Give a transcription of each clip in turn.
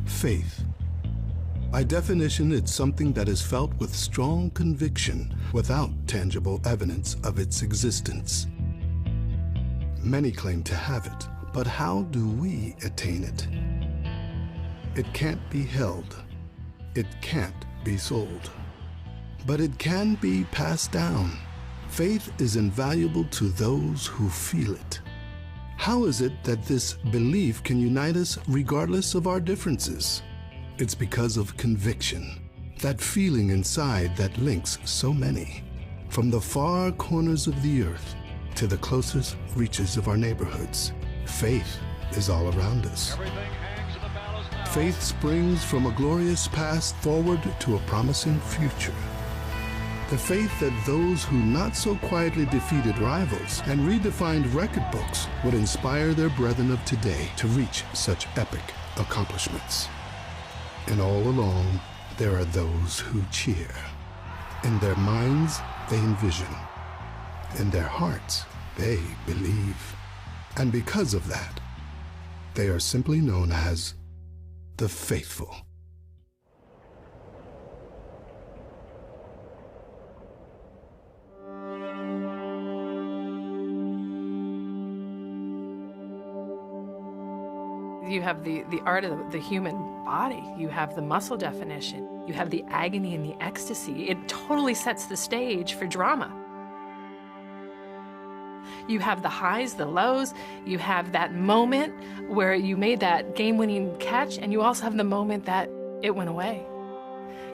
Faith. By definition, it's something that is felt with strong conviction without tangible evidence of its existence. Many claim to have it, but how do we attain it? It can't be held. It can't be sold. But it can be passed down. Faith is invaluable to those who feel it. How is it that this belief can unite us regardless of our differences? It's because of conviction, that feeling inside that links so many, from the far corners of the earth to the closest reaches of our neighborhoods. Faith is all around us. Faith springs from a glorious past forward to a promising future. The faith that those who not so quietly defeated rivals and redefined record books would inspire their brethren of today to reach such epic accomplishments. And all along, there are those who cheer. In their minds, they envision. In their hearts, they believe. And because of that, they are simply known as the faithful. You have the art of the human body. You have the muscle definition. You have the agony and the ecstasy. It totally sets the stage for drama. You have the highs, the lows. You have that moment where you made that game-winning catch, and you also have the moment that it went away.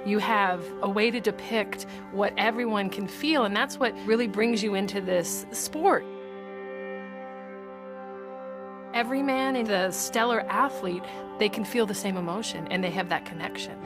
You have a way to depict what everyone can feel, and that's what really brings you into this sport. Every man and the stellar athlete, they can feel the same emotion, and they have that connection.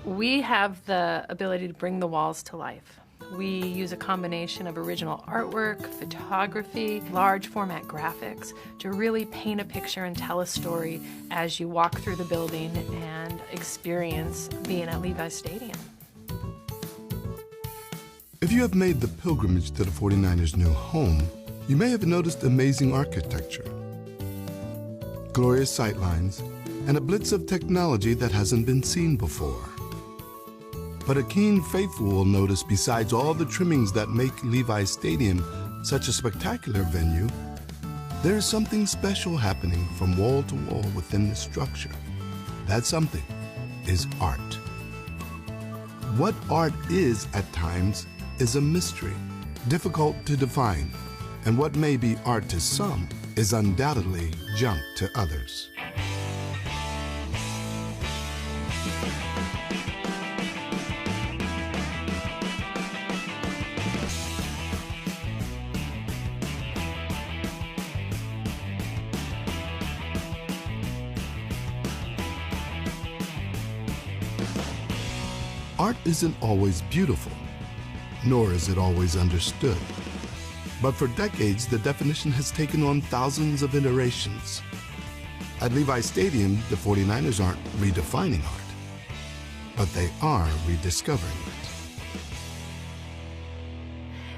We have the ability to bring the walls to life. We use a combination of original artwork, photography, large format graphics to really paint a picture and tell a story as you walk through the building and experience being at Levi Stadium. If you have made the pilgrimage to the 49ers' new home, you may have noticed amazing architecture, glorious sightlines, and a blitz of technology that hasn't been seen before. But a keen faithful will notice, besides all the trimmings that make Levi Stadium such a spectacular venue, there is something special happening from wall to wall within the structure. That something is art. What art is at times is a mystery, difficult to define, and what may be art to some is undoubtedly junk to others. Art isn't always beautiful, nor is it always understood. But for decades, the definition has taken on thousands of iterations. At Levi Stadium, the 49ers aren't redefining art, but they are rediscovering it.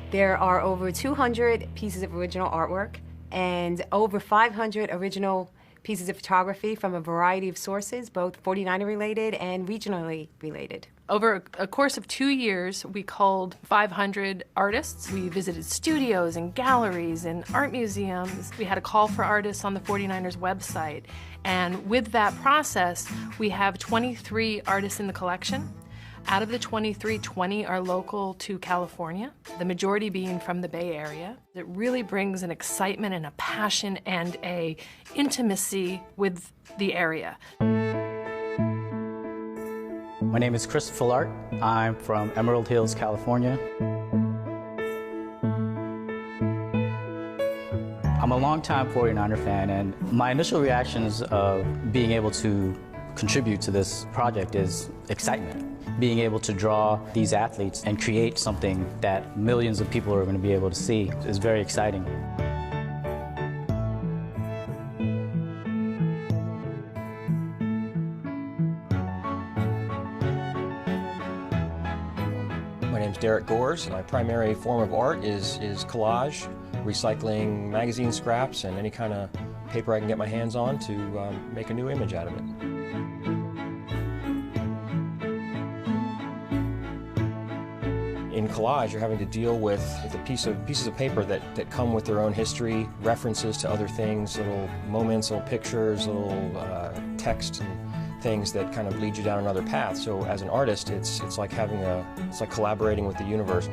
There are over 200 pieces of original artwork and over 500 original pieces of photography from a variety of sources, both 49er related and regionally related. Over a course of 2 years, we culled 500 artists. We visited studios and galleries and art museums. We had a call for artists on the 49ers website. And with that process, we have 23 artists in the collection. Out of the 23, 20 are local to California, the majority being from the Bay Area. It really brings an excitement and a passion and a intimacy with the area. My name is Chris Fullart. I'm from Emerald Hills, California. I'm a longtime 49er fan, and my initial reactions of being able to contribute to this project is excitement. Being able to draw these athletes and create something that millions of people are going to be able to see is very exciting. My name's Derek Gores. My primary form of art is collage, recycling magazine scraps and any kind of paper I can get my hands on to make a new image out of it. In collage, you're having to deal with the pieces of paper that come with their own history, references to other things, little moments, little pictures, little text and things that kind of lead you down another path. So as an artist, it's like collaborating with the universe.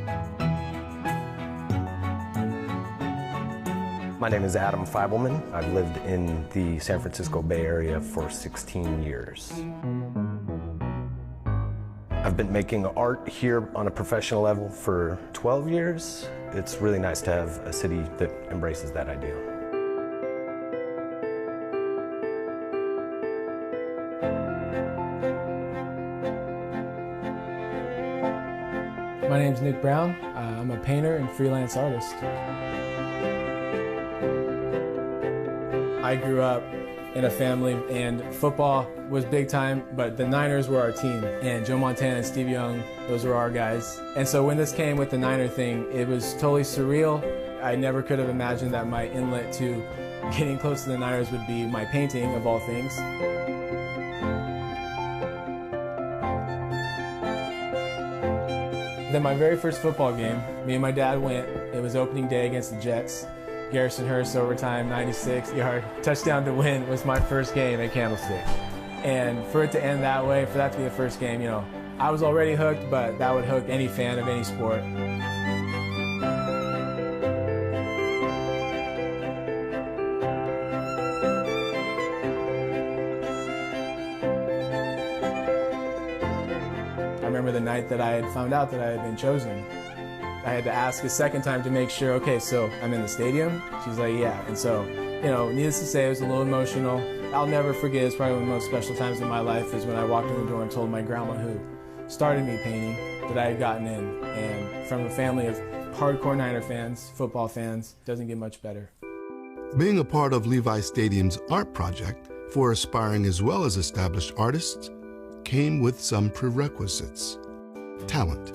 My name is Adam Feibelman. I've lived in the San Francisco Bay Area for 16 years. I've been making art here on a professional level for 12 years. It's really nice to have a city that embraces that ideal. My name's Nick Brown. I'm a painter and freelance artist. I grew up in a family and football was big time, but the Niners were our team. And Joe Montana and Steve Young, those were our guys. And so when this came with the Niner thing, it was totally surreal. I never could have imagined that my inlet to getting close to the Niners would be my painting, of all things. Then my very first football game, me and my dad went. It was opening day against the Jets. Garrison Hurst, overtime, 96-yard touchdown to win was my first game at Candlestick. And for it to end that way, for that to be the first game, you know, I was already hooked, but that would hook any fan of any sport. I remember the night that I had found out that I had been chosen. I had to ask a second time to make sure, okay, so I'm in the stadium? She's like, yeah. And so, you know, needless to say, it was a little emotional. I'll never forget, it's probably one of the most special times in my life is when I walked in the door and told my grandma, who started me painting, that I had gotten in. And from a family of hardcore Niner fans, football fans, doesn't get much better. Being a part of Levi Stadium's art project for aspiring as well as established artists came with some prerequisites: talent,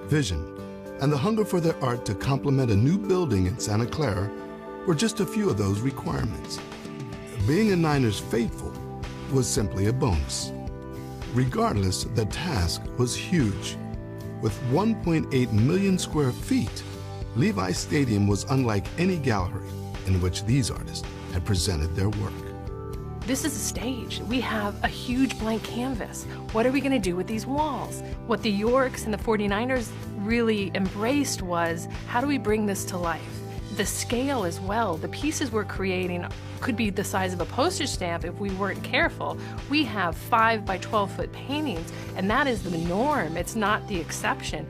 vision, and the hunger for their art to complement a new building in Santa Clara were just a few of those requirements. Being a Niners faithful was simply a bonus. Regardless, the task was huge. With 1.8 million square feet, Levi Stadium was unlike any gallery in which these artists had presented their work. This is a stage. We have a huge blank canvas. What are we going to do with these walls? What the Yorks and the 49ers really embraced was, how do we bring this to life? The scale as well. The pieces we're creating could be the size of a postage stamp if we weren't careful. We have 5 by 12 foot paintings, and that is the norm. It's not the exception.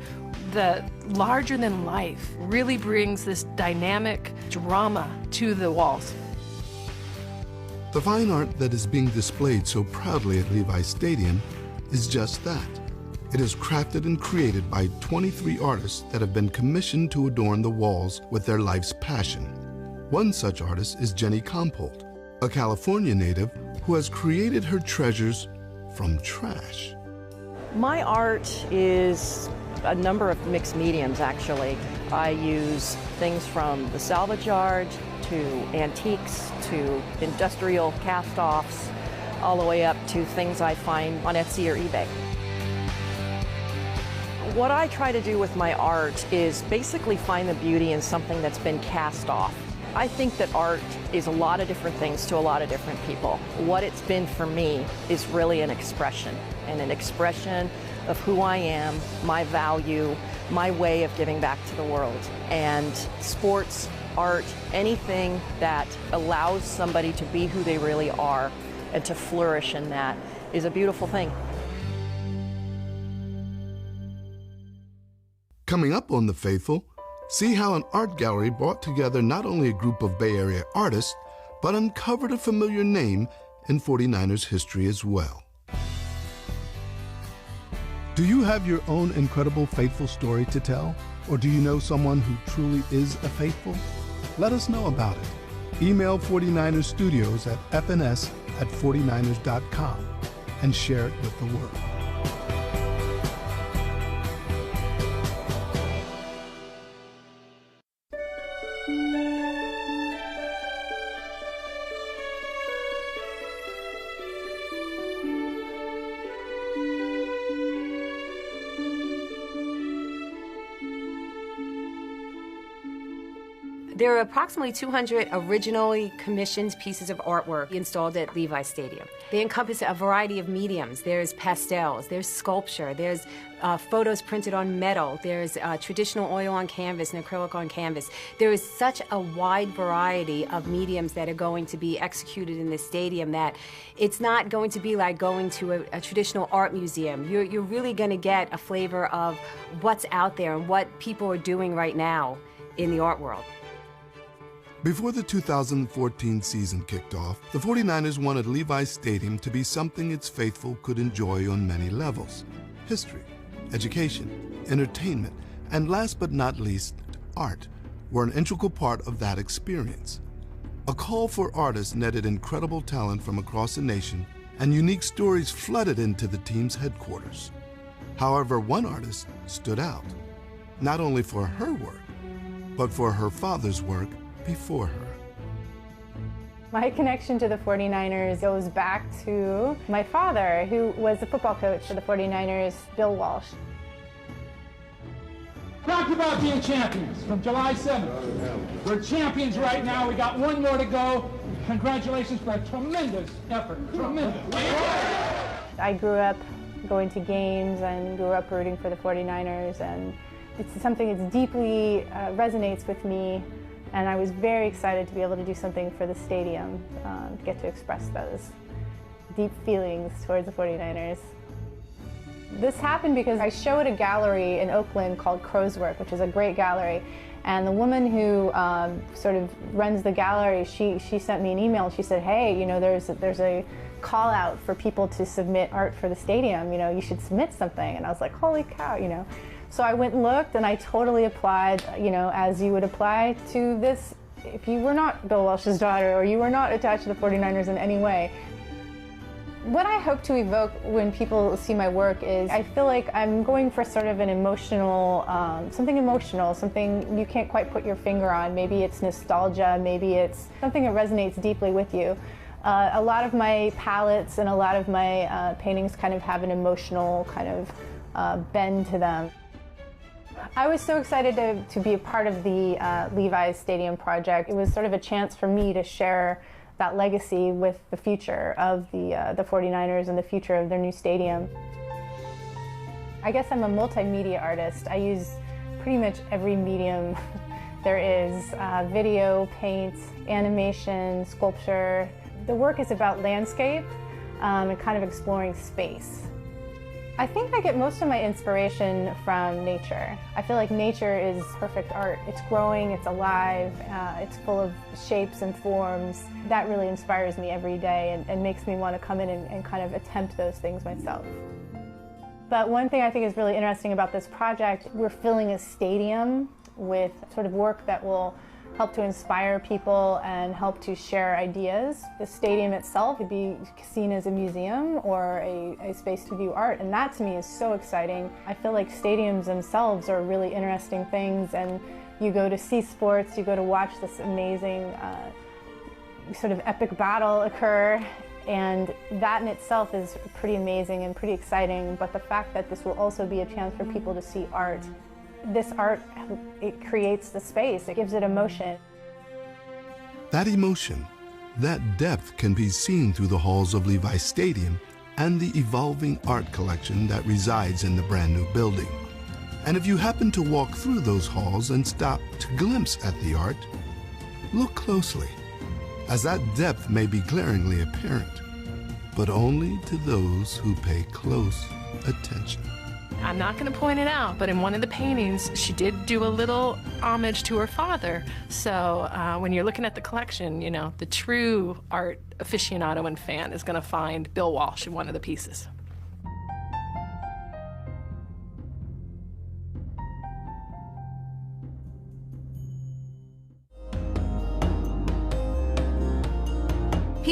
The larger than life really brings this dynamic drama to the walls. The fine art that is being displayed so proudly at Levi Stadium is just that. It is crafted and created by 23 artists that have been commissioned to adorn the walls with their life's passion. One such artist is Jenny Compold, a California native who has created her treasures from trash. My art is a number of mixed mediums, actually. I use things from the salvage yard to antiques to industrial cast-offs, all the way up to things I find on Etsy or eBay. What I try to do with my art is basically find the beauty in something that's been cast off. I think that art is a lot of different things to a lot of different people. What it's been for me is really an expression, and an expression of who I am, my value, my way of giving back to the world. And sports, art, anything that allows somebody to be who they really are and to flourish in that is a beautiful thing. Coming up on The Faithful, see how an art gallery brought together not only a group of Bay Area artists, but uncovered a familiar name in 49ers history as well. Do you have your own incredible faithful story to tell? Or do you know someone who truly is a faithful? Let us know about it. Email 49ers Studios at fns@49ers.com and share it with the world. There are approximately 200 originally commissioned pieces of artwork installed at Levi Stadium. They encompass a variety of mediums. There's pastels, there's sculpture, there's photos printed on metal, there's traditional oil on canvas and acrylic on canvas. There is such a wide variety of mediums that are going to be executed in this stadium that it's not going to be like going to a traditional art museum. You're really going to get a flavor of what's out there and what people are doing right now in the art world. Before the 2014 season kicked off, the 49ers wanted Levi Stadium to be something its faithful could enjoy on many levels: history, education, entertainment, and last but not least, art were an integral part of that experience. A call for artists netted incredible talent from across the nation, and unique stories flooded into the team's headquarters. However, one artist stood out, not only for her work, but for her father's work before her. My connection to the 49ers goes back to my father, who was the football coach for the 49ers, Bill Walsh. Talk about being champions from July 7th. We're champions right now. We got one more to go. Congratulations for a tremendous effort. Tremendous. I grew up going to games and grew up rooting for the 49ers, and it's something that deeply resonates with me. And I was very excited to be able to do something for the stadium, to get to express those deep feelings towards the 49ers. This happened because I showed a gallery in Oakland called Crow's Work, which is a great gallery. And the woman who sort of runs the gallery, she sent me an email. She said, hey, you know, there's a call out for people to submit art for the stadium. You know, you should submit something. And I was like, holy cow, you know. So I went and looked, and I totally applied, you know, as you would apply to this if you were not Bill Walsh's daughter or you were not attached to the 49ers in any way. What I hope to evoke when people see my work is I feel like I'm going for sort of an emotional, something you can't quite put your finger on. Maybe it's nostalgia, maybe it's something that resonates deeply with you. A lot of my palettes and a lot of my paintings kind of have an emotional kind of bend to them. I was so excited to be a part of the Levi Stadium project. It was sort of a chance for me to share that legacy with the future of the 49ers and the future of their new stadium. I guess I'm a multimedia artist. I use pretty much every medium there is: video, paint, animation, sculpture. The work is about landscape and kind of exploring space. I think I get most of my inspiration from nature. I feel like nature is perfect art. It's growing, it's alive, it's full of shapes and forms. That really inspires me every day and makes me want to come in and kind of attempt those things myself. But one thing I think is really interesting about this project, we're filling a stadium with sort of work that will help to inspire people and help to share ideas. The stadium itself would be seen as a museum or a space to view art, and that to me is so exciting. I feel like stadiums themselves are really interesting things, and you go to see sports, you go to watch this amazing sort of epic battle occur, and that in itself is pretty amazing and pretty exciting, but the fact that this will also be a chance for people to see art. This art, it creates the space, it gives it emotion. That emotion, that depth can be seen through the halls of Levi Stadium and the evolving art collection that resides in the brand new building. And if you happen to walk through those halls and stop to glimpse at the art, look closely, as that depth may be glaringly apparent, but only to those who pay close attention. I'm not going to point it out, but in one of the paintings, she did do a little homage to her father. So when you're looking at the collection, you know, the true art aficionado and fan is going to find Bill Walsh in one of the pieces.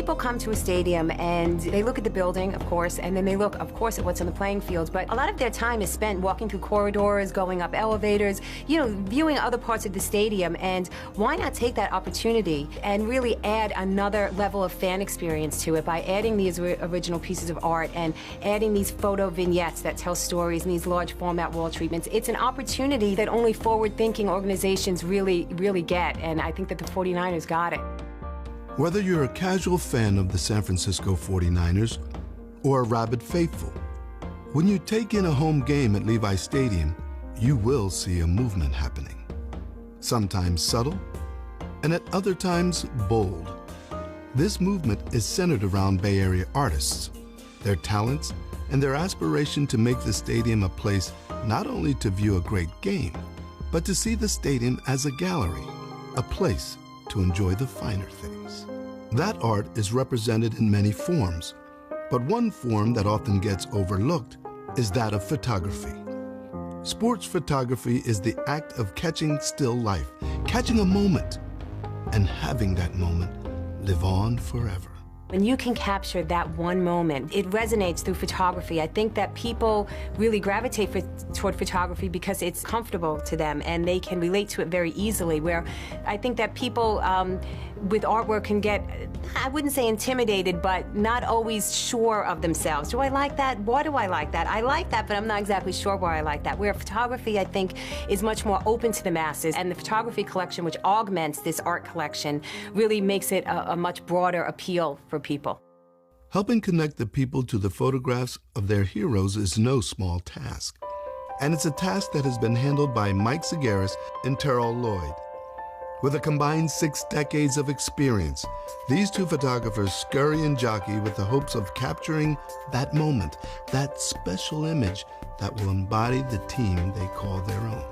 People come to a stadium and they look at the building, of course, and then they look, of course, at what's on the playing field, but a lot of their time is spent walking through corridors, going up elevators, viewing other parts of the stadium, and why not take that opportunity and really add another level of fan experience to it by adding these original pieces of art and adding these photo vignettes that tell stories and these large format wall treatments. It's an opportunity that only forward-thinking organizations really get, and I think that the 49ers got it. Whether you're a casual fan of the San Francisco 49ers or a rabid faithful, when you take in a home game at Levi Stadium, you will see a movement happening. Sometimes subtle, and at other times bold. This movement is centered around Bay Area artists, their talents, and their aspiration to make the stadium a place not only to view a great game, but to see the stadium as a gallery, a place to enjoy the finer things. That art is represented in many forms, but one form that often gets overlooked is that of photography. Sports photography is the act of catching still life, catching a moment, and having that moment live on forever. When you can capture that one moment, it resonates through photography. I think that people really gravitate toward photography because it's comfortable to them and they can relate to it very easily, where I think that people with artwork can get, I wouldn't say intimidated, but not always sure of themselves. Do I like that? Why do I like that? I like that, but I'm not exactly sure why I like that. Where photography, I think, is much more open to the masses, and the photography collection, which augments this art collection, really makes it a much broader appeal for people. Helping connect the people to the photographs of their heroes is no small task. And it's a task that has been handled by Mike Zagaris and Terrell Lloyd. With a combined 6 decades of experience, these two photographers scurry and jockey with the hopes of capturing that moment, that special image that will embody the team they call their own.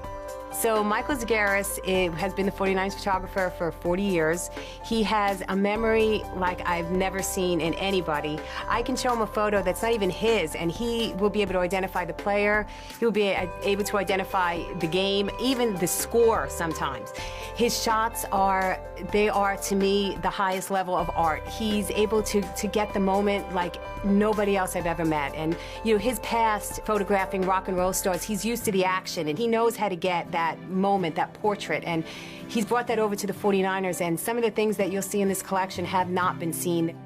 So Michael Zagaris has been the 49ers photographer for 40 years. He has a memory like I've never seen in anybody. I can show him a photo that's not even his, and he will be able to identify the player. He'll be able to identify the game, even the score sometimes. His shots are to me the highest level of art. He's able to get the moment like nobody else I've ever met. And his past photographing rock and roll stars, he's used to the action, and he knows how to get that moment, that portrait, and he's brought that over to the 49ers, and some of the things that you'll see in this collection have not been seen.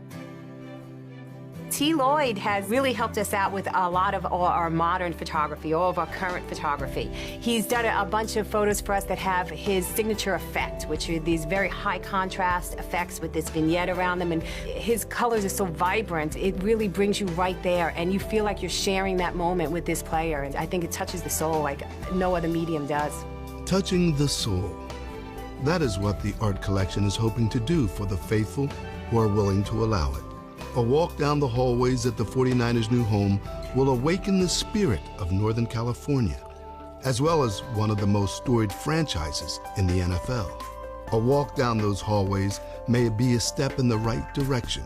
T. Lloyd has really helped us out with a lot of our modern photography, all of our current photography. He's done a bunch of photos for us that have his signature effect, which are these very high contrast effects with this vignette around them, and his colors are so vibrant, it really brings you right there, and you feel like you're sharing that moment with this player, and I think it touches the soul like no other medium does. Touching the soul. That is what the art collection is hoping to do for the faithful who are willing to allow it. A walk down the hallways at the 49ers' new home will awaken the spirit of Northern California, as well as one of the most storied franchises in the NFL. A walk down those hallways may be a step in the right direction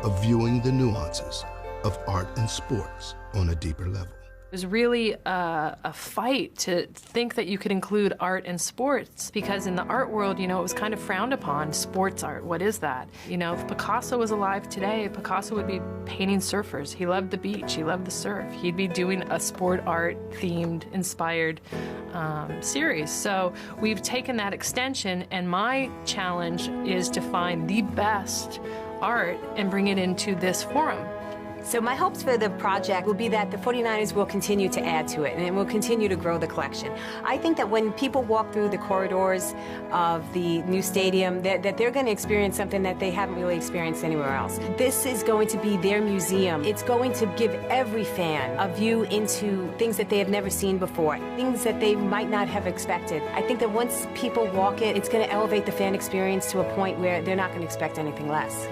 of viewing the nuances of art and sports on a deeper level. It was really a fight to think that you could include art and sports, because in the art world, it was kind of frowned upon. Sports art, what is that? If Picasso was alive today, Picasso would be painting surfers. He loved the beach, he loved the surf. He'd be doing a sport art themed, inspired series. So we've taken that extension, and my challenge is to find the best art and bring it into this forum. So my hopes for the project will be that the 49ers will continue to add to it, and it will continue to grow the collection. I think that when people walk through the corridors of the new stadium, that they're going to experience something that they haven't really experienced anywhere else. This is going to be their museum. It's going to give every fan a view into things that they have never seen before, things that they might not have expected. I think that once people walk it, it's going to elevate the fan experience to a point where they're not going to expect anything less.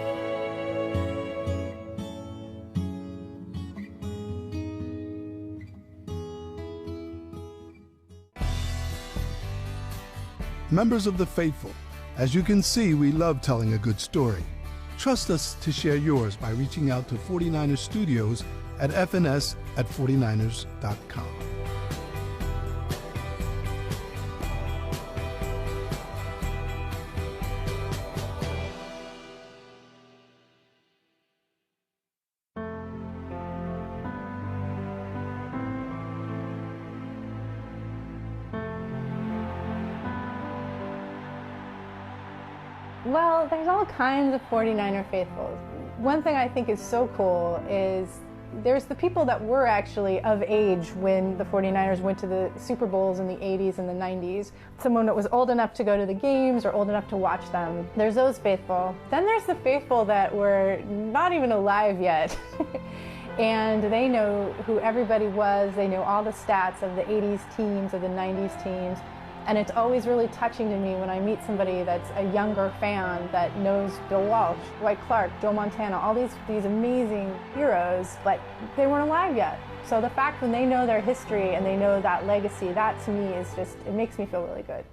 Members of the faithful, as you can see, we love telling a good story. Trust us to share yours by reaching out to 49ers Studios at fns@49ers.com. Well, there's all kinds of 49er faithfuls. One thing I think is so cool is there's the people that were actually of age when the 49ers went to the Super Bowls in the 80s and the 90s. Someone that was old enough to go to the games or old enough to watch them. There's those faithful. Then there's the faithful that were not even alive yet. And they know who everybody was. They know all the stats of the 80s teams, of the 90s teams. And it's always really touching to me when I meet somebody that's a younger fan that knows Bill Walsh, Dwight Clark, Joe Montana, all these amazing heroes, but they weren't alive yet. So the fact when they know their history and they know that legacy, that to me is just, it makes me feel really good.